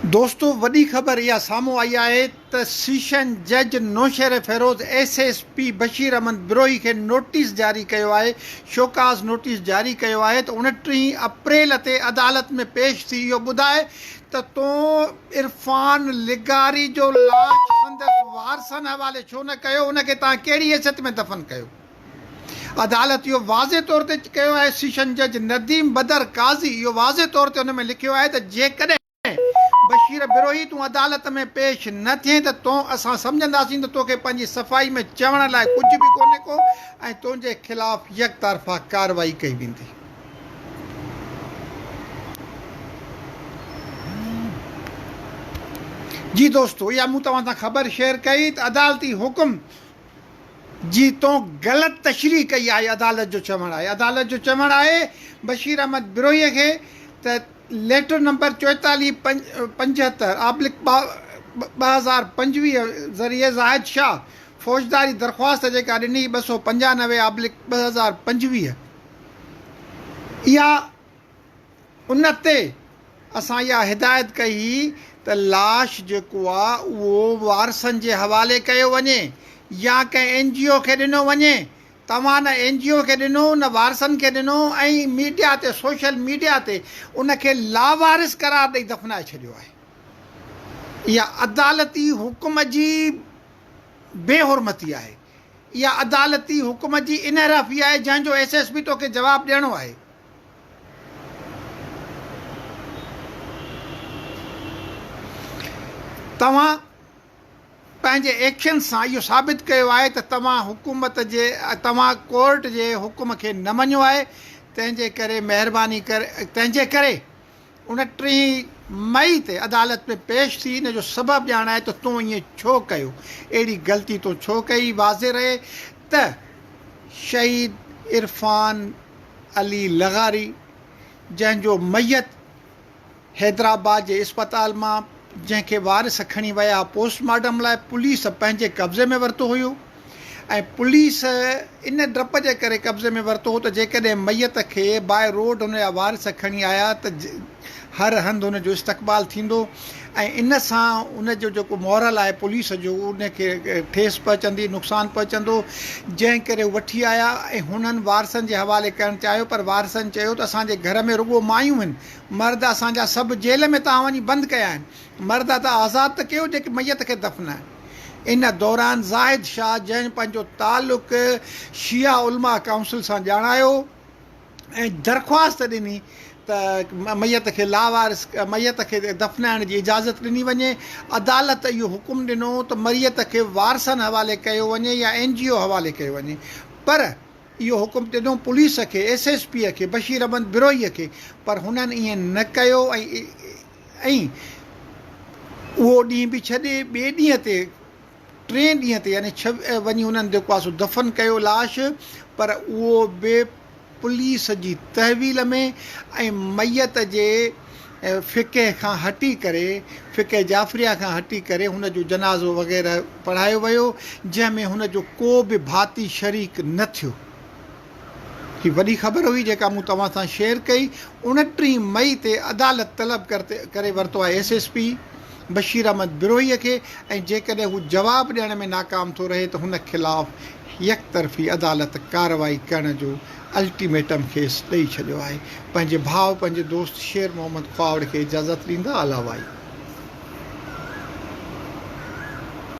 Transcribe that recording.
दोस्तों वॾी ख़बर इहा साम्हूं आई आहे त सेशन जज नौशेर फ़िरोज़ SSP बशीर अहमद बिरोही खे नोटिस जारी कयो आहे, शोकाज़ नोटिस जारी कयो आहे त 29 अप्रैल ते अदालत में पेश थी इहो ॿुधाए त तूं इरफान लिगारी जो लाश संदसि वारसनि हवाले छो न कयो, उनखे तव्हां कहिड़ी हैसियत में दफ़न कयो। अदालत इहो वाज़े तौर ते कयो आहे, सेशन जज नदीम बदर काज़ी इहो वाज़े तौर ते उन में लिखियो आहे त जेकॾहिं बशीर बिरोही तूं अदालत में पेश न थिए त तूं असां सम्झंदासीं त तोखे पंहिंजी सफ़ाई में चवण लाइ कुझु बि कोन्हे को ऐं तुंहिंजे ख़िलाफ़ यकतरफ़ा कार्रवाई कई वेंदी। जी दोस्तों, इहा मूं तव्हां सां ख़बर शेयर कई त अदालती हुकुम जी तो ग़लति तशरीह कई आहे। अदालत जो चवणु आहे बशीर अहमद बिरोहीअ खे त लेटर नंबर 4475/2025 ज़रिए ज़ाहिद शाह फ़ौजदारी दरख़्वास्त जेका ॾिनी 295/2025 इहा उन ते असां इहा हिदायत कई त लाश जेको आहे उहो वारसनि जे हवाले कयो वञे या कंहिं NGO खे ॾिनो वञे। तव्हां न NGO खे ॾिनो न वारसनि खे ॾिनो ऐं मीडिया ते सोशल मीडिया ते उनखे लावारिस करार ॾेई दफ़नाए छॾियो आहे। इहा अदालती हुकुम जी बेहुरमती आहे, इहा अदालती हुकुम जी इनहराफ़ी आहे जंहिंजो SSP तोखे जवाबु ॾियणो आहे। तव्हां पंहिंजे एक्शन सां इहो साबित कयो आहे त तव्हां कोर्ट जे हुकुम खे न मञियो आहे। तंहिंजे करे महिरबानी करे 29 मई ते अदालत में पेश थी इन जो सबबु ॼाणाए त तूं ईअं छो कयो, अहिड़ी ग़लती तूं छो कई। वाज़े रहे त शहीद इरफान अली लगारी जंहिंजो मैयत हैदराबाद जे इस्पताल मां जंहिंखे वारिस खणी विया पोस्टमार्टम लाइ पुलिस पंहिंजे कब्ज़े में वरितो हुयो ऐं पुलिस इन डप जे करे कब्ज़े में वरितो हो त जेकॾहिं मैयत खे बाय रोड हुन जा वारिस खणी आया त हर हंधि हुनजो इस्तक़बाल थींदो ऐं इन सां उनजो जेको मॉरल आहे पुलिस जो उनखे ठेस पहुचंदी, नुक़सानु पहुचंदो, जंहिं करे वठी आया ऐं हुननि वारसनि जे हवाले करणु चाहियो। पर वारसनि चयो त असांजे घर में रुॻो मायूं आहिनि, मर्द असांजा सभु जेल में तव्हां वञी बंदि कया आहिनि, मर्द त आज़ादु त कयो जेके मैयत खे दफ़नाए। इन दौरान ज़ाहिद शाह जंहिं पंहिंजो तालुक़ शिया उलमा काउंसिल सां ॼाणायो ऐं दरख़्वास्त ॾिनी त मैयत खे मैयत खे दफ़नाइण जी इजाज़त ॾिनी वञे। अदालत इहो हुकुम ॾिनो त मैयत खे वारसनि हवाले कयो वञे या NGO हवाले कयो वञे, पर इहो हुकुम ॾिनो पुलिस खे, SSP खे, बशीर अहमद बिरोहीअ खे, पर हुननि ईअं न कयो ऐं उहो ॾींहुं बि छॾे ॿिए ॾींहं ते 3 ॾींहं ते यानी वञी हुननि जेको आहे सो दफ़न कयो लाश, पर उहो बि पुलिस जी तहवील में ऐं मैयत जे फ़िक़े खां हटी करे, फ़िक़े जाफ़रिया खां हटी करे हुनजो जनाज़ो वग़ैरह पढ़ायो वियो जंहिंमें हुनजो को बि भाती शरीक न थियो। हीअ वॾी ख़बर हुई जेका मूं तव्हां सां शेयर कई। 29 मई ते अदालत तलब करे वरितो आहे SSP बशीर अहमद बिरोहीअ खे ऐं जेकॾहिं हू जवाबु ॾियण में नाकाम थो रहे त हुन ख़िलाफ़ु यकतरफ़ी अदालत कार्रवाई करण जो अल्टीमेटम खेसि ॾेई छॾियो आहे। पंहिंजे भाउ पंहिंजे दोस्त शेर मोहम्मद ख्वावड़ खे इजाज़त ॾींदा। अलावाई।